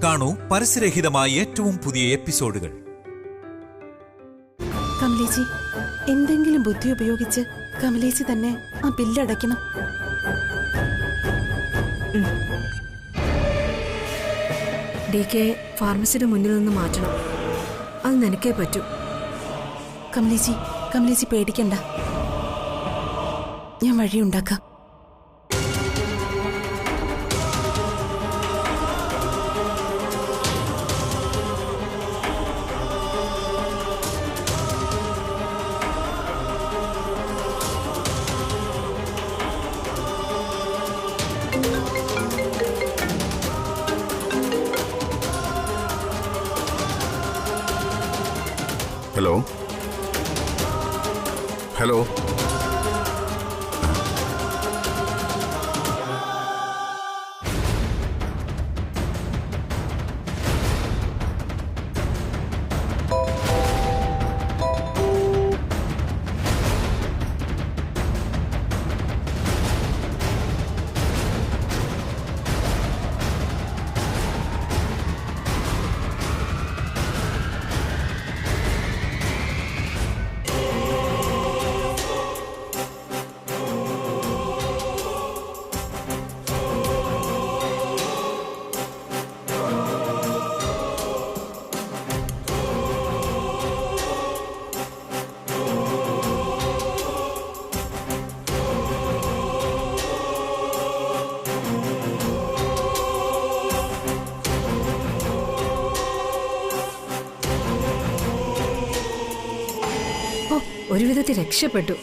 കാണൂ പരസ്യരഹിതമായ ഏറ്റവും പുതിയ എപ്പിസോഡുകൾ. കമലേച്ചി, എന്തെങ്കിലും ബുദ്ധി ഉപയോഗിച്ച് കമലേച്ചി തന്നെ ആ ബില്ലടയ്ക്കണം. DK ഫാർമസിയുടെ മുന്നിൽ നിന്ന് മാറ്റണം. അത് നിനക്കേ പറ്റൂ. കമലേച്ചി പേടിക്കണ്ട, ഞാൻ വഴിയുണ്ടാക്കാം. ഹലോ ഹലോ ഒരു വിധത്തിൽ രക്ഷപ്പെട്ടു.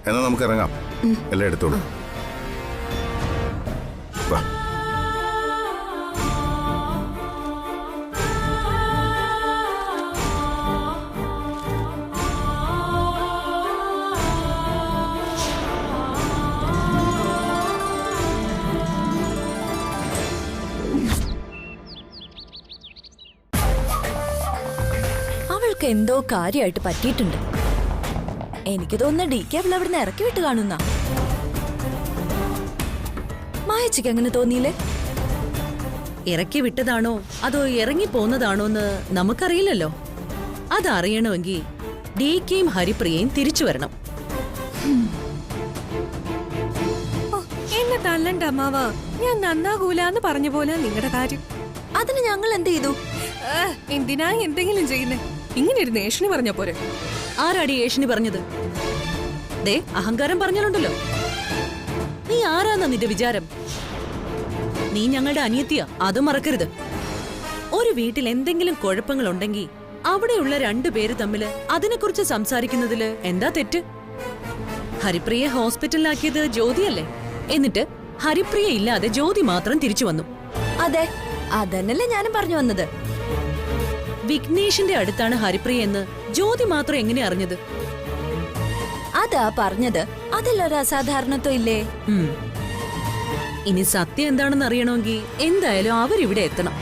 എന്നാ നമുക്ക് ഇറങ്ങാം. എല്ലാം എടുത്തോളൂ. വാ. എന്തോ കാര്യമായിട്ട് പറ്റിയിട്ടുണ്ട്. എനിക്ക് തോന്നുന്നു DK അവൾ അവിടുന്ന് ഇറക്കി വിട്ട് കാണുന്ന. മായച്ചിക്ക് അങ്ങനെ തോന്നിയില്ലേ? ഇറക്കി വിട്ടതാണോ അതോ ഇറങ്ങി പോന്നതാണോന്ന് നമുക്കറിയില്ലല്ലോ. അതറിയണമെങ്കിൽ DKയും ഹരിപ്രിയയും തിരിച്ചു വരണം. എന്നെ തല്ലണ്ട അമ്മാവാ, ഞാൻ നന്നാകൂലെന്ന് പറഞ്ഞ പോലെ നിങ്ങളുടെ കാര്യം. അതിന് ഞങ്ങൾ എന്ത് ചെയ്തു? എന്തിനാ എന്തെങ്കിലും ചെയ്യുന്നേ? ഇങ്ങനെ ഒരു ഏഷണി പറഞ്ഞ പോരെ. ആരാടി ഏഷണി പറഞ്ഞത്? ദേ അഹങ്കാരം പറഞ്ഞാലുണ്ടല്ലോ. നീ ആരാന്നാ നിന്റെ വിചാരം? നീ ഞങ്ങളുടെ അനിയത്തിയാ, അത് മറക്കരുത്. ഒരു വീട്ടിൽ എന്തെങ്കിലും കുഴപ്പങ്ങൾ ഉണ്ടെങ്കിൽ അവിടെയുള്ള രണ്ടുപേര് തമ്മില് അതിനെക്കുറിച്ച് സംസാരിക്കുന്നതില് എന്താ തെറ്റ്? ഹരിപ്രിയെ ഹോസ്പിറ്റലിലാക്കിയത് ജ്യോതിയല്ലേ? എന്നിട്ട് ഹരിപ്രിയ ഇല്ലാതെ ജ്യോതി മാത്രം തിരിച്ചു വന്നു. അതെ, അതന്നല്ലേ ഞാനും പറഞ്ഞു വന്നത്. വിഘ്നേഷിന്റെ അടുത്താണ് ഹരിപ്രിയ എന്ന് ജ്യോതി മാത്രം എങ്ങനെ അറിഞ്ഞത്? അതാ പറഞ്ഞത്, അതിലൊരു അസാധാരണത്വം ഇല്ലേ? ഇനി സത്യം എന്താണെന്ന് അറിയണമെങ്കിൽ എന്തായാലും അവരിവിടെ എത്തണം.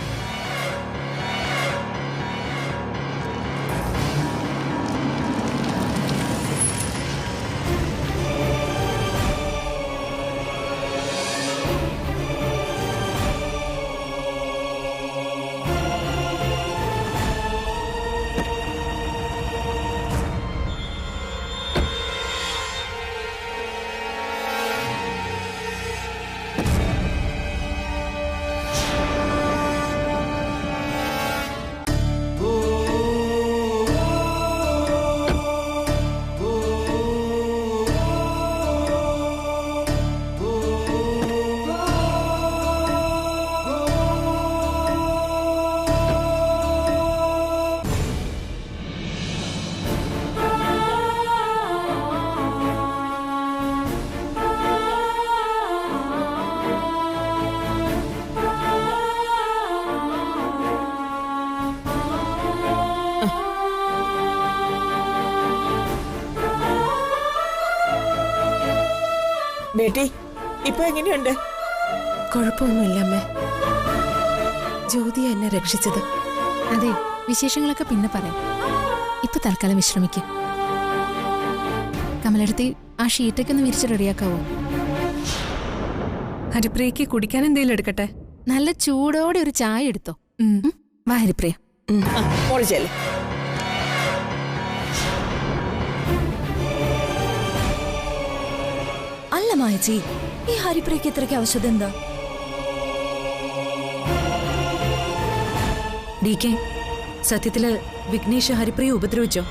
ബേട്ടി, ഇപ്പൊ എങ്ങനെയുണ്ട്? കുഴപ്പമൊന്നുമില്ല അമ്മേ. ജ്യോതി എന്നെ രക്ഷിച്ചത്. അതെ, വിശേഷങ്ങളൊക്കെ പിന്നെ പറയാം. ഇപ്പൊ തൽക്കാലം വിശ്രമിക്കും. കമലെടുത്തി ആ ഷീറ്റൊക്കെ ഒന്ന് വിരിച്ച് റെഡിയാക്കാവോ? ഹരിപ്രിയക്ക് കുടിക്കാൻ എന്തെങ്കിലും എടുക്കട്ടെ? നല്ല ചൂടോടെ ഒരു ചായ എടുത്തോ. വാ ഹരിപ്രിയ. മോള് ചെല്ല്. അല്ല മായച്ചി, ഈ ഹരിപ്രിയക്ക് ഇത്രയ്ക്ക് ആവശ്യത എന്താ? ഡി കെ, സത്യത്തില് വിഘ്നേഷ് ഹരിപ്രിയ ഉപദ്രവിച്ചോ?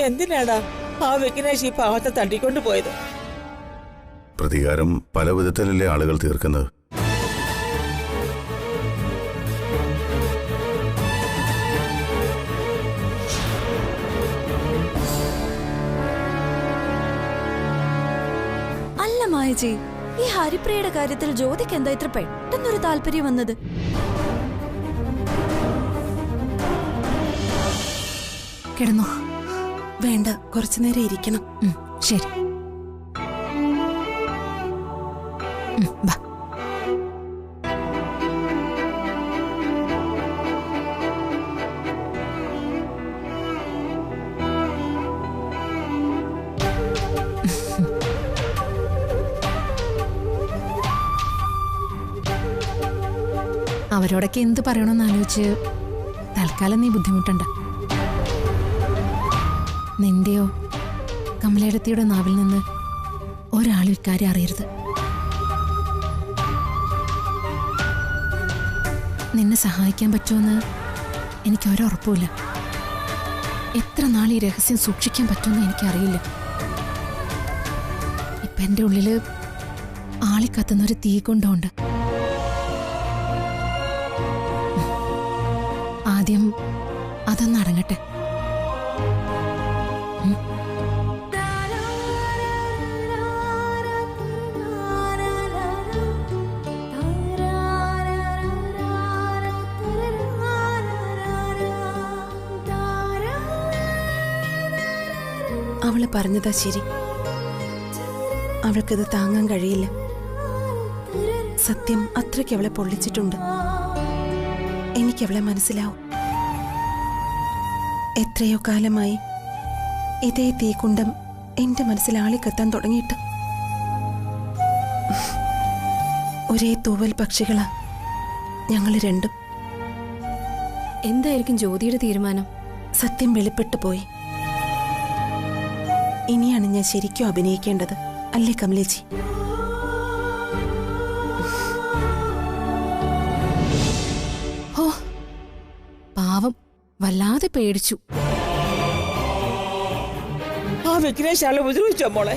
എന്തിനാടാ ആ വിഘ്നേഷ് ഈ പാവത്തെ തട്ടിക്കൊണ്ടു പോയത്? പ്രതികാരം പല വിധത്തിലല്ലേ ആളുകൾ തീർക്കുന്നത്. അല്ല മായച്ചി, ഈ ഹരിപ്രിയയുടെ കാര്യത്തിൽ ജ്യോതിക്ക് എന്താ ഇത്ര പെട്ടെന്നൊരു താല്പര്യം വന്നത്? കിടന്നോ? വേണ്ട, കുറച്ചുനേരം ഇരിക്കണം. ശരി. വാ. അവരോടൊക്കെ എന്ത് പറയണമെന്ന് ആലോചിച്ച് തൽക്കാലം നീ ബുദ്ധിമുട്ടണ്ട. നിന്റെയോ കമലേടത്തിയുടെ നാവിൽ നിന്ന് ഒരാളും ഇക്കാര്യം അറിയരുത്. നിന്നെ സഹായിക്കാൻ പറ്റുമെന്ന് എനിക്ക് ഒരുറപ്പുമില്ല. എത്ര നാൾ ഈ രഹസ്യം സൂക്ഷിക്കാൻ പറ്റുമെന്ന് എനിക്കറിയില്ല. ഇപ്പൊ എൻ്റെ ഉള്ളില് ആളിക്കത്തുന്നൊരു തീ കൊണ്ടുണ്ട്. ആദ്യം അതൊന്ന് അടങ്ങട്ടെ. അവള് പറഞ്ഞതാ ശരി. അവൾക്കത് താങ്ങാൻ കഴിയില്ല. സത്യം അത്രയ്ക്ക് അവളെ പൊള്ളിച്ചിട്ടുണ്ട്. എനിക്കവളെ മനസ്സിലാവും. എത്രയോ കാലമായി ഇതേ തീക്കുണ്ടം എന്റെ മനസ്സിൽ ആളിക്കത്താൻ തുടങ്ങിയിട്ട്. ഒരേ തൂവൽ പക്ഷികളാ ഞങ്ങൾ രണ്ടും. എന്തായിരിക്കും ജ്യോതിയുടെ തീരുമാനം? സത്യം വെളിപ്പെട്ടു പോയി. ഇനിയാണ് ഞാൻ ശരിക്കും അഭിനയിക്കേണ്ടത്, അല്ലേ കമലേച്ചി? ഓ പാവം, വല്ലാതെ പേടിച്ചു. ആ വിഘ്നേഷ് ആളെ ഉപദ്രവിച്ചോ മോളെ?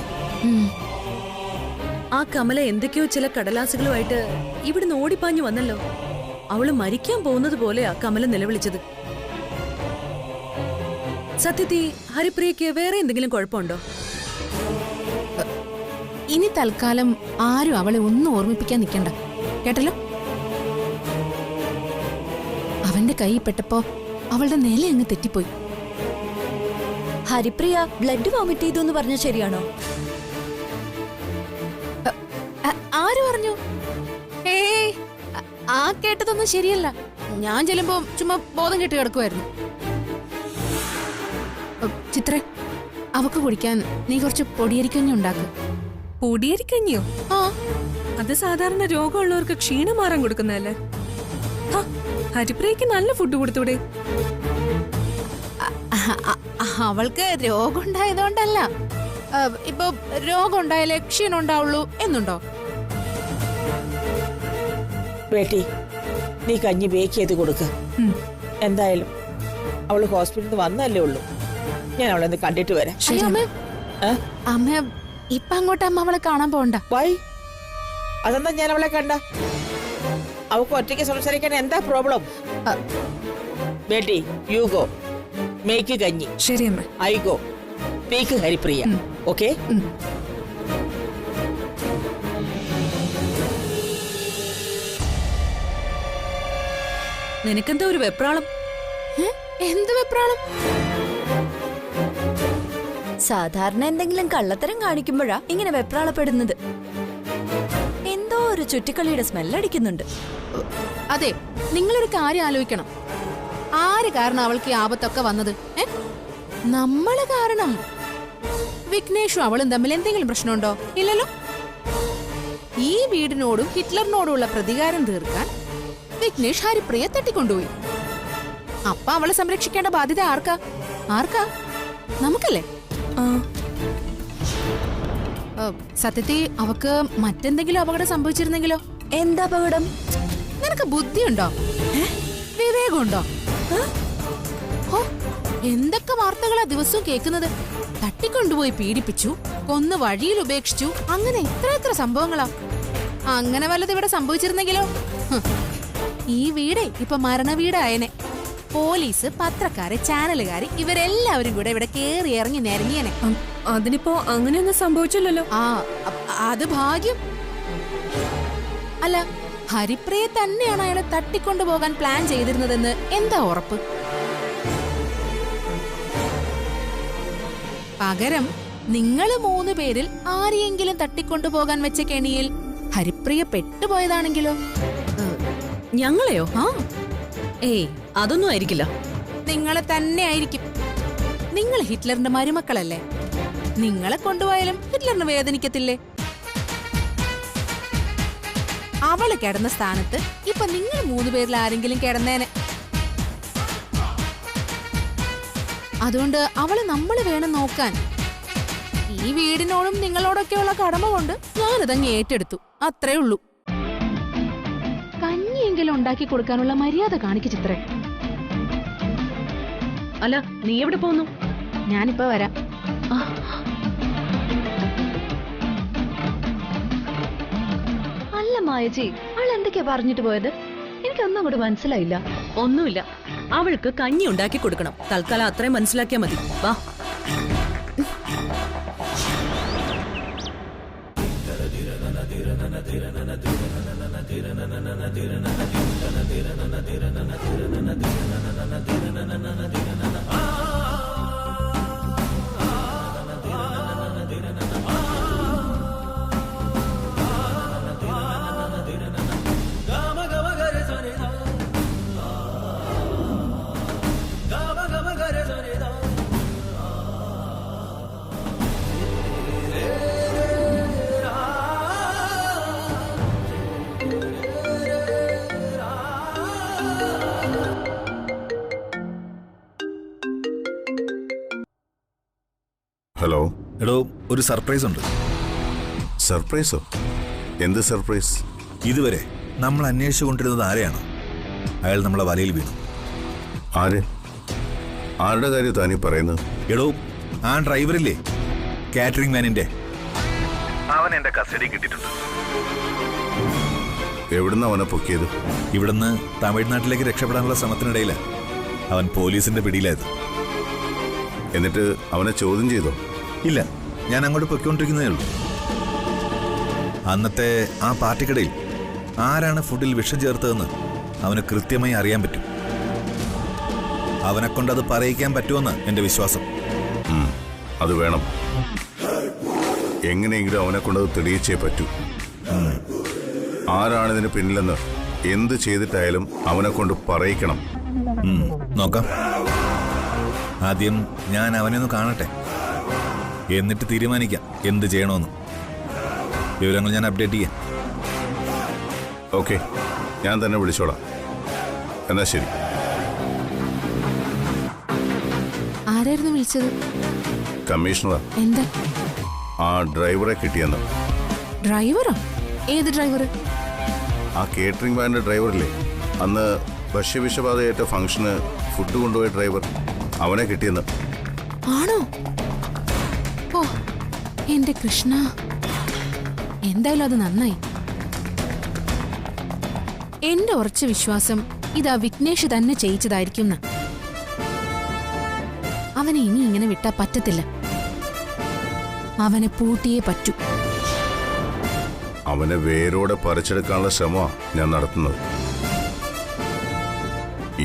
ആ കമല എന്തൊക്കെയോ ചില കടലാസുകളുമായിട്ട് ഇവിടുന്ന് ഓടിപ്പാഞ്ഞു വന്നല്ലോ. അവള് മരിക്കാൻ പോകുന്നത് പോലെയാ കമല നിലവിളിച്ചത്. സത്യത്തിൽ ഹരിപ്രിയക്ക് വേറെ എന്തെങ്കിലും കുഴപ്പമുണ്ടോ? ഇനി തൽക്കാലം ആരും അവളെ ഒന്നും ഓർമ്മിപ്പിക്കാൻ നിൽക്കണ്ട, കേട്ടല്ലോ? അവന്റെ കൈ പെട്ടപ്പോ അവളുടെ നില അങ്ങ് തെറ്റിപ്പോയി. ഹരിപ്രിയ ബ്ലഡ് വോമിറ്റ് ചെയ്തു എന്ന് പറഞ്ഞ ശരിയാണോ? ആര് പറഞ്ഞു? ഏയ്, ആ കേട്ടതൊന്നും ശരിയല്ല. ഞാൻ ചെല്ലുമ്പോ ചുമ്മാ ബോധം കെട്ടി കിടക്കുമായിരുന്നു. ചിത്ര, അവക്ക് കുടിക്കാൻ നീ കുറച്ച് പൊടിയരിക്കഞ്ഞി ഉണ്ടാക്കും. പൊടിയരിക്കഞ്ഞിയോ? ആ, അത് സാധാരണ രോഗമുള്ളവർക്ക് ക്ഷീണം മാറാൻ കൊടുക്കുന്നതല്ലേ. ഹരിപ്രിയക്ക് നല്ല ഫുഡ് കൊടുത്തൂടെ? അവൾക്ക് രോഗം ഉണ്ടായതുകൊണ്ടല്ല. ഇപ്പൊ രോഗം ഉണ്ടായാലേ ക്ഷീണം ഉണ്ടാവുള്ളൂ എന്നുണ്ടോ? ബേട്ടി, നീ കഞ്ഞി ബേക്ക് ചെയ്ത് കൊടുക്ക. എന്തായാലും അവള് ഹോസ്പിറ്റലിൽ നിന്ന് വന്നല്ലേ ഉള്ളൂ. ഞാൻ അവളെ ഒന്ന് കണ്ടിട്ട് വരാം. അയ്യോ, അമ്മ ഇപ്പൊ അങ്ങോട്ട് അമ്മ അവളെ കാണാൻ പോണ്ട. വൈ? അതെന്താ ഞാൻ അവളെ കണ്ട? അവൾക്ക് ഒറ്റയ്ക്ക് സംസാരിക്കാൻ എന്താ problem? Beti, you go make കഞ്ഞി. ശരി അമ്മ. I go speak Haripriya. Okay? നിനക്കെന്താ ഒരു വെപ്രാളം? എന്ത് വെപ്രാളം? സാധാരണ എന്തെങ്കിലും കള്ളത്തരം കാണിക്കുമ്പോഴാ ഇങ്ങനെ വെപ്രാളപ്പെടുന്നത്. എന്തോ ഒരു ചുറ്റിക്കളിയുടെ സ്മെല്ലടിക്കുന്നുണ്ട്. അതെ, നിങ്ങളൊരു കാര്യം ആലോചിക്കണം. ആര് കാരണം അവൾക്ക് ഈ ആപത്തൊക്കെ വന്നത്? നമ്മള് കാരണം. വിഘ്നേഷും അവളും തമ്മിൽ എന്തെങ്കിലും പ്രശ്നമുണ്ടോ? ഇല്ലല്ലോ. ഈ വീടിനോടും ഹിറ്റ്ലറിനോടുമുള്ള പ്രതികാരം തീർക്കാൻ വിഘ്നേഷ് ഹരിപ്രിയെ തട്ടിക്കൊണ്ടുപോയി. അപ്പൊ അവളെ സംരക്ഷിക്കേണ്ട ബാധ്യത ആർക്കാ? നമുക്കല്ലേ? സത്യത്തിൽ അവക്ക് മറ്റെന്തെങ്കിലും അപകടം സംഭവിച്ചിരുന്നെങ്കിലോ? എന്താ അപകടം? നിനക്ക് ബുദ്ധിയുണ്ടോ? വിവേകമുണ്ടോ? എന്തൊക്കെ വാർത്തകളാ ദിവസവും കേൾക്കുന്നത്? തട്ടിക്കൊണ്ടുപോയി പീഡിപ്പിച്ചു, കൊന്ന് വഴിയിൽ ഉപേക്ഷിച്ചു, അങ്ങനെ എത്ര സംഭവങ്ങളാ. അങ്ങനെ വല്ലത് ഇവിടെ സംഭവിച്ചിരുന്നെങ്കിലോ? ഈ വീടേ ഇപ്പൊ മരണവീടായനെ. പോലീസ്, പത്രക്കാര്, ചാനലുകാര് ഇവരെല്ലാവരും കൂടെ ഇവിടെ കേറി ഇറങ്ങി നിരങ്ങിയനെ. അതിനിപ്പോ അങ്ങനെയൊന്നും സംഭവിച്ചില്ലല്ലോ. അത് ഭാഗ്യം. അല്ല, ഹരിപ്രിയെ തന്നെയാണ് അയാളെ തട്ടിക്കൊണ്ടുപോകാൻ പ്ലാൻ ചെയ്തിരുന്നതെന്ന് എന്താ ഉറപ്പ്? പകരം നിങ്ങള് 3 പേരിൽ ആരെയെങ്കിലും തട്ടിക്കൊണ്ടുപോകാൻ വെച്ച കെണിയിൽ ഹരിപ്രിയ പെട്ടുപോയതാണെങ്കിലോ? ഞങ്ങളെയോ? ഏയ്, അതൊന്നും ആയിരിക്കില്ല. നിങ്ങളെ തന്നെ ആയിരിക്കും. നിങ്ങൾ ഹിറ്റ്ലറിന്റെ മരുമക്കളല്ലേ? നിങ്ങളെ കൊണ്ടുപോയാലും ഹിറ്റ്ലറിന് വേദനിക്കത്തില്ലേ? അവള് കിടന്ന സ്ഥാനത്ത് ഇപ്പൊ നിങ്ങൾ 3 പേരിൽ ആരെങ്കിലും കിടന്നേനെ. അതുകൊണ്ട് അവള് നമ്മള് വേണം നോക്കാൻ. ഈ വീടിനോടും നിങ്ങളോടൊക്കെയുള്ള കടമ കൊണ്ട് ഞാനിതങ്ങ് ഏറ്റെടുത്തു. അത്രേ ഉള്ളൂ. കഞ്ഞിയെങ്കിലും ഉണ്ടാക്കി കൊടുക്കാനുള്ള മര്യാദ കാണിക്ക് ചിത്രേ. അല്ല, നീ എവിടെ പോന്നു? ഞാനിപ്പോ വരാം. അല്ല മായജി, അവൾ എന്തൊക്കെയാ പറഞ്ഞിട്ട് പോയത്? എനിക്കൊന്നും അങ്ങോട്ട് മനസ്സിലായില്ല. ഒന്നുമില്ല, അവൾക്ക് കഞ്ഞി ഉണ്ടാക്കി കൊടുക്കണം. തൽക്കാലം അത്രയും മനസ്സിലാക്കിയാ മതി. വാ. ഹലോ. എടോ, ഒരു സർപ്രൈസ് ഉണ്ട്. സർപ്രൈസോ? എന്ത് സർപ്രൈസ്? ഇതുവരെ നമ്മൾ അന്വേഷിച്ചു കൊണ്ടിരുന്നത് ആരെയാണ്? അയാൾ നമ്മളെ വലയിൽ വീണു. ആരുടെ കാര്യം താനീ പറയുന്നത്? എടോ, ആ ഡ്രൈവറില്ലേ, കാറ്ററിംഗ് മാനിന്റെ, അവൻ എന്റെ കസ്റ്റഡി കിട്ടിയിട്ടുണ്ട്. എവിടുന്ന് അവനെ പൊക്കിയത്? ഇവിടുന്ന് തമിഴ്നാട്ടിലേക്ക് രക്ഷപ്പെടാനുള്ള ശ്രമത്തിനിടയില അവൻ പോലീസിന്റെ പിടിയിലായത്. എന്നിട്ട് അവനെ ചോദ്യം ചെയ്തോ? ഇല്ല, ഞാൻ അങ്ങോട്ട് പൊയ്ക്കൊണ്ടിരിക്കുന്നതേ ഉള്ളൂ. അന്നത്തെ ആ പാർട്ടിക്കിടയിൽ ആരാണ് ഫുഡിൽ വിഷം ചേർത്തതെന്ന് അവന് കൃത്യമായി അറിയാൻ പറ്റും. അവനെ കൊണ്ടത് പറയിക്കാൻ പറ്റുമെന്ന് എന്റെ വിശ്വാസം. അത് വേണം. എങ്ങനെയെങ്കിലും അവനെ കൊണ്ടത് തെളിയിച്ചേ പറ്റൂ. ആരാണിതിന് പിന്നിലെന്ന് എന്ത് ചെയ്തിട്ടായാലും അവനെ കൊണ്ട് പറയിക്കണം. നോക്കാം. ആദ്യം ഞാൻ അവനെ ഒന്ന് കാണട്ടെ, എന്നിട്ട് തീരുമാനിക്കാം എന്ത് ചെയ്യണമെന്ന്. വിവരങ്ങൾ ഞാൻ അപ്ഡേറ്റ് ചെയ്യാം. ഓക്കെ, ഞാൻ തന്നെ വിളിച്ചോളാം. എന്നാ ശരി. ആരായിരുന്നു വിളിച്ചത്? കമ്മീഷണറാ. എന്താ? ആ ഡ്രൈവറെ കിട്ടിയെന്ന്. ഡ്രൈവറോ? ഏത് ഡ്രൈവർ? ആ കേറ്ററിംഗ് വാനിന്റെ ഡ്രൈവറില്ലേ, അന്ന് ഭക്ഷ്യവിഷബാധയേറ്റ ഫംഗ്ഷന് ഫുഡ് കൊണ്ടുപോയ ഡ്രൈവർ, അവനെ കിട്ടിയെന്ന്. ആണോ? ഓ എന്റെ കൃഷ്ണ, എന്തായാലും അത് നന്നായി. എന്റെ ഉറച്ച വിശ്വാസം ഇതാ വിഘ്നേഷ് തന്നെ ചെയ്യിച്ചതായിരിക്കും. അവനെ ഇനി ഇങ്ങനെ വിട്ടാ പറ്റത്തില്ല. അവനെ പൂട്ടിയേ പറ്റൂ. അവനെ വേരോടെ പറിച്ചെടുക്കാനുള്ള ശ്രമമാണ് ഞാൻ നടത്തുന്നത്.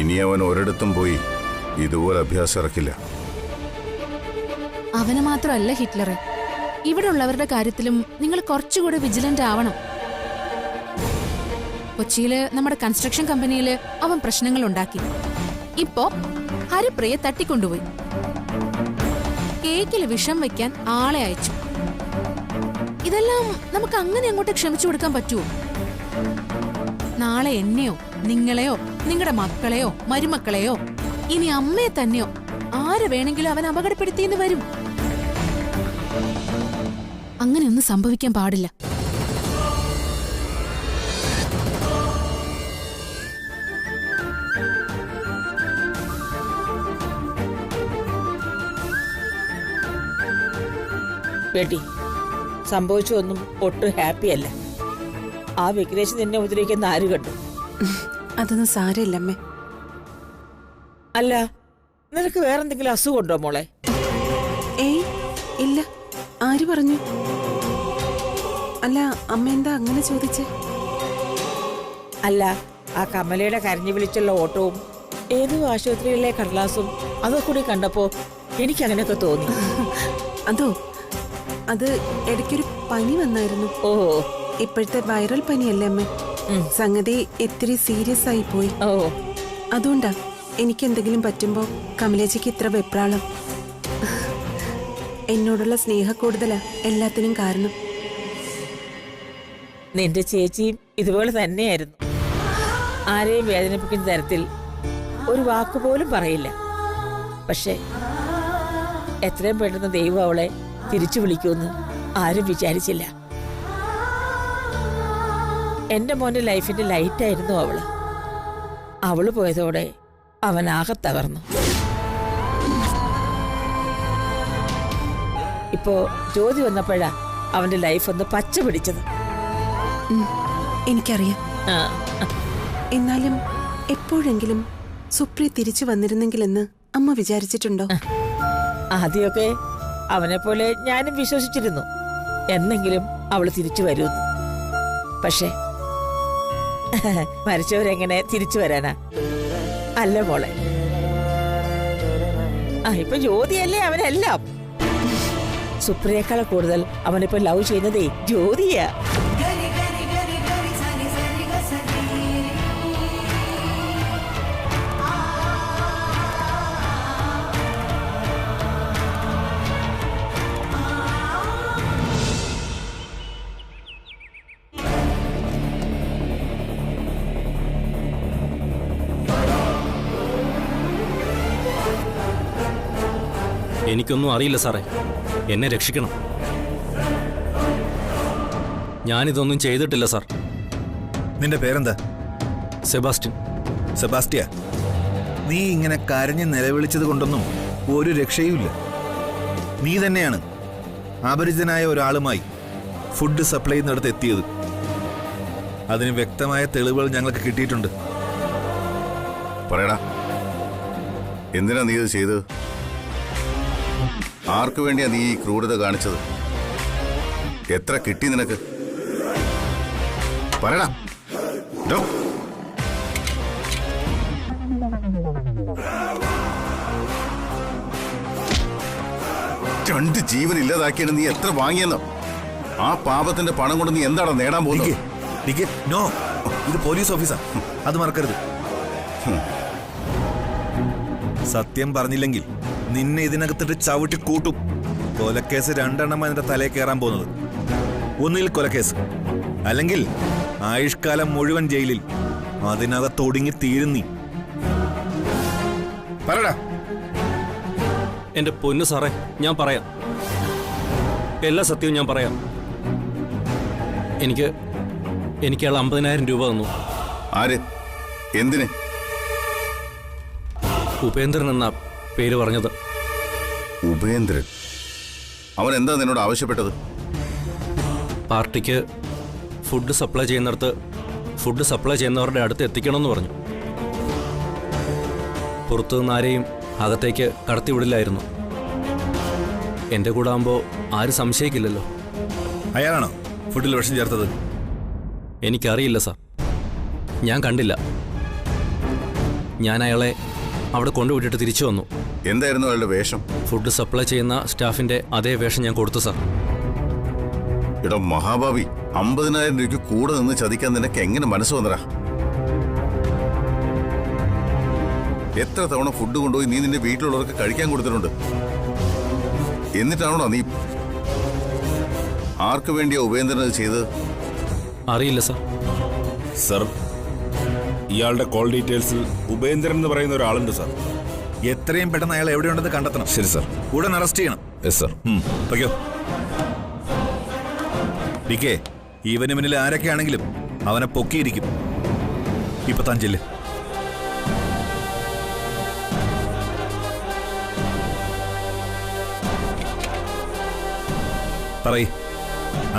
ഇനി അവൻ ഒരിടത്തും പോയി ഇതുപോലെ അഭ്യാസം ഇറക്കില്ല. അവന് മാത്രമല്ല ഹിറ്റ്ലറെ, ഇവിടെ ഉള്ളവരുടെ കാര്യത്തിലും നിങ്ങൾ കുറച്ചുകൂടെ വിജിലന്റ് ആവണം. കൊച്ചിയില് നമ്മുടെ കൺസ്ട്രക്ഷൻ കമ്പനിയില് അവൻ പ്രശ്നങ്ങൾ ഉണ്ടാക്കി. ഇപ്പോ ഹരിപ്രിയെ തട്ടിക്കൊണ്ടുപോയി. കേക്കില് വിഷം വെക്കാൻ ആളെ അയച്ചു. ഇതെല്ലാം നമുക്ക് അങ്ങനെ അങ്ങോട്ട് ക്ഷമിച്ചു കൊടുക്കാൻ പറ്റുമോ? നാളെ എന്നെയോ നിങ്ങളെയോ നിങ്ങളുടെ മക്കളെയോ മരുമക്കളെയോ ഇനി അമ്മയെ തന്നെയോ ആരെ വേണമെങ്കിലും അവൻ അപകടപ്പെടുത്തിയെന്ന് വരും. അങ്ങനെയൊന്നും സംഭവിക്കാൻ പാടില്ല. ബേട്ടി, സംഭവിച്ചൊന്നും ഒട്ടും ഹാപ്പി അല്ല. ആ വിഘ്നേശ് നിന്നെ ഉപദ്രവിക്കുന്ന ആര് കണ്ടു? അതൊന്നും സാരമില്ലമ്മേ. അല്ല, നിനക്ക് വേറെന്തെങ്കിലും അസുഖമുണ്ടോ മോളെ? ഏയ് ഇല്ല. ആര് പറഞ്ഞു? അല്ല, അമ്മ എന്താ അങ്ങനെ ചോദിച്ചേ? അല്ല, ആ കമലയുടെ കരഞ്ഞു വിളിച്ചുള്ള ഓട്ടവും ഏതോ ആശുപത്രിയിലെ കടലാസും അതൊക്കെ കൂടി കണ്ടപ്പോ എനിക്ക് അങ്ങനെയൊക്കെ തോന്നി. അതോ, അത് ഇടയ്ക്കൊരു പനി വന്നായിരുന്നു. ഓ, ഇപ്പോഴത്തെ വൈറൽ പനിയല്ലേ അമ്മേ? സംഗതി ഇത്തിരി സീരിയസ് ആയി പോയി. ഓ, അതുകൊണ്ടാ എനിക്ക് എന്തെങ്കിലും പറ്റുമ്പോ കമലേച്ചിക്ക് ഇത്ര വെപ്രാളം. എന്നോടുള്ള സ്നേഹ കൂടുതലാ എല്ലാത്തിനും കാരണം. നിന്റെ ചേച്ചിയും ഇതുപോലെ തന്നെയായിരുന്നു. ആരെയും വേദനിപ്പിക്കുന്ന തരത്തിൽ ഒരു വാക്കുപോലും പറയില്ല. പക്ഷെ എത്രയും പെട്ടെന്ന് ദൈവം അവളെ തിരിച്ചു വിളിക്കുമെന്ന് ആരും വിചാരിച്ചില്ല. എന്റെ മോന്റെ ലൈഫിന്റെ ലൈറ്റായിരുന്നു അവള്. അവള് പോയതോടെ അവൻ ആകെ തകർന്നു. ഇപ്പോ ജ്യോതി വന്നപ്പോഴാ അവന്റെ ലൈഫ് ഒന്ന് പച്ച പിടിച്ചത്. എനിക്കറിയാം. എന്നാലും എപ്പോഴെങ്കിലും സുപ്രിയ തിരിച്ചു വന്നിരുന്നെങ്കിലെന്ന് അമ്മ വിചാരിച്ചിട്ടുണ്ടോ? ആദ്യമൊക്കെ അവനെ പോലെ ഞാനും വിശ്വസിച്ചിരുന്നു എന്നെങ്കിലും അവള് തിരിച്ചു വരുമെന്ന്. പക്ഷെ മരിച്ചവരെങ്ങനെ തിരിച്ചു വരാനാ? അല്ല മോളെ, ഇപ്പൊ ജ്യോതിയല്ലേ അവനെല്ലാം. സുപ്രിയേക്കാൾ കൂടുതൽ അവനിപ്പോ ലവ് ചെയ്യുന്നതേ ജ്യോതിയാ. എനിക്കൊന്നും അറിയില്ല സാറേ, എന്നെ രക്ഷിക്കണം. ഞാനിതൊന്നും ചെയ്തിട്ടില്ല സാർ. നിന്റെ പേരെന്താ? സെബാസ്റ്റ്യൻ. സെബാസ്റ്റ്യ, നീ ഇങ്ങനെ കരഞ്ഞ് നിലവിളിച്ചത് കൊണ്ടൊന്നും ഒരു രക്ഷയുമില്ല. നീ തന്നെയാണ് അപരിചിതനായ ഒരാളുമായി ഫുഡ് സപ്ലൈ ചെയ്യുന്നിടത്ത് എത്തിയത്. അതിന് വ്യക്തമായ തെളിവുകൾ ഞങ്ങൾക്ക് കിട്ടിയിട്ടുണ്ട്. പറയടാ, എന്തിനാ നീ ഇത് ചെയ്തത്? ആർക്കു വേണ്ടിയാ നീ ഈ ക്രൂരത കാണിച്ചത്? എത്ര കിട്ടി നിനക്ക്? പറയടാ. രണ്ട് ജീവൻ ഇല്ലാതാക്കിയാണ് നീ എത്ര വാങ്ങിയെന്നോ? ആ പാപത്തിന്റെ പണം കൊണ്ട് നീ എന്താണ് നേടാൻ പോകുന്നത്? നോ, ഇത് പോലീസ് ഓഫീസാ, അത് മറക്കരുത്. സത്യം പറഞ്ഞില്ലെങ്കിൽ നിന്നെ ഇതിനകത്തിട്ട് ചവിട്ടി കൂട്ടും. കൊലക്കേസ് 2 എണ്ണം അതിന്റെ തലയിൽ കയറാൻ പോകുന്നത്. ഒന്നിൽ കൊലക്കേസ്, അല്ലെങ്കിൽ ആയുഷ്കാലം മുഴുവൻ ജയിലിൽ. അതിനകത്ത് ഒടുങ്ങി തീരും നീ. പറടാ. എന്റെ പൊന്നു സാറേ, ഞാൻ പറയാം, എല്ലാ സത്യവും ഞാൻ പറയാം. എനിക്ക് അയാൾ 50,000 രൂപ തന്നു. ആര്? എന്തിന്? ഉപേന്ദ്രൻ എന്ന പേര് പറഞ്ഞത്. ഉപേന്ദ്രൻ? അവൻ എന്താ നിന്നോട് ആവശ്യപ്പെട്ടത്? പാർട്ടിക്ക് ഫുഡ് സപ്ലൈ ചെയ്യുന്നിടത്ത് ഫുഡ് സപ്ലൈ ചെയ്യുന്നവരുടെ അടുത്ത് എത്തിക്കണമെന്ന് പറഞ്ഞു. പുറത്തുനിന്ന് ആരെയും അകത്തേക്ക് കടത്തിവിടില്ലായിരുന്നു. എൻ്റെ കൂടെ ആകുമ്പോൾ ആരും സംശയിക്കില്ലല്ലോ. അയാളാണോ ഫുഡിൽ വിഷം ചേർത്തത്? എനിക്കറിയില്ല സാർ, ഞാൻ കണ്ടില്ല. ഞാൻ അയാളെ അവിടെ കൊണ്ടുവിട്ടിട്ട് തിരിച്ചു വന്നു. എന്തായിരുന്നു അയാളുടെ വേഷം? ഫുഡ് സപ്ലൈ ചെയ്യുന്ന സ്റ്റാഫിന്റെ അതേ വേഷം ഞാൻ കൊടുത്തു സാർ. ഇടോ മഹാഭാവി, 50,000 രൂപയ്ക്ക് കൂടെ നിന്ന് ചതിക്കാൻ നിനക്ക് എങ്ങനെ മനസ്സ് വന്നടാ? എത്ര തവണ ഫുഡ് കൊണ്ടുപോയി നീ നിന്റെ വീട്ടിലുള്ളവർക്ക് കഴിക്കാൻ കൊടുത്തിട്ടുണ്ട്. എന്നിട്ടാണോ നീ ആ ആർക്ക് വേണ്ടിയാ ഉപേന്ദ്രൻ ഇത് ചെയ്തത്? അറിയില്ല സർ. സർ, ഇയാളുടെ കോൾ ഡീറ്റെയിൽസിൽ ഉപേന്ദ്രൻ എന്ന് പറയുന്ന ഒരാളുണ്ട് സർ. എത്രയും പെട്ടെന്ന് അയാൾ എവിടെയുണ്ടെന്ന് കണ്ടെത്തണം. ശരി സർ. ഉടൻ അറസ്റ്റ് ചെയ്യണം. Yes sir. ഓക്കെയോ? ഡിക്കേ, ഇവന് മുന്നിൽ ആരൊക്കെയാണെങ്കിലും അവനെ പൊക്കിയിരിക്കും. ഇപ്പൊ താൻ ചെല്ല്. പറയ്,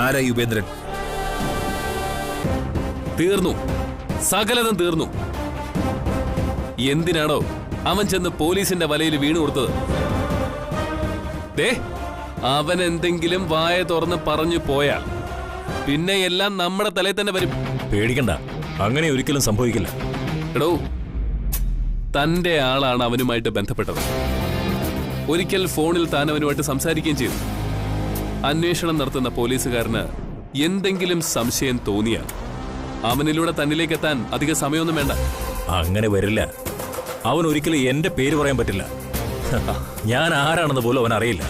ആരാ ഉപേന്ദ്രൻ? തീർന്നു, സകലതും തീർന്നു. എന്തിനാണോ അവൻ ചെന്ന് പോലീസിന്റെ വലയിൽ വീണു കൊടുത്തത്? അവൻ എന്തെങ്കിലും വായ തുറന്ന് പറഞ്ഞു പോയാൽ പിന്നെ എല്ലാം നമ്മുടെ തലയിൽ തന്നെ വരും. പേടിക്കണ്ട, അങ്ങനെ ഒരിക്കലും സംഭവിക്കില്ല. എടോ, തന്റെ ആളാണ് അവനുമായിട്ട് ബന്ധപ്പെട്ടത്. ഒരിക്കൽ ഫോണിൽ താൻ അവനുമായിട്ട് സംസാരിക്കുകയും ചെയ്തു. അന്വേഷണം നടത്തുന്ന പോലീസുകാരന് എന്തെങ്കിലും സംശയം തോന്നിയാൽ അവനിലൂടെ തന്നിലേക്ക് എത്താൻ അധിക സമയമൊന്നും വേണ്ട. അങ്ങനെ വരില്ല. അവൻ ഒരിക്കലും എന്റെ പേര് പറയാൻ പറ്റില്ല. ഞാൻ ആരാണെന്ന് പോലും അവൻ അറിയില്ല.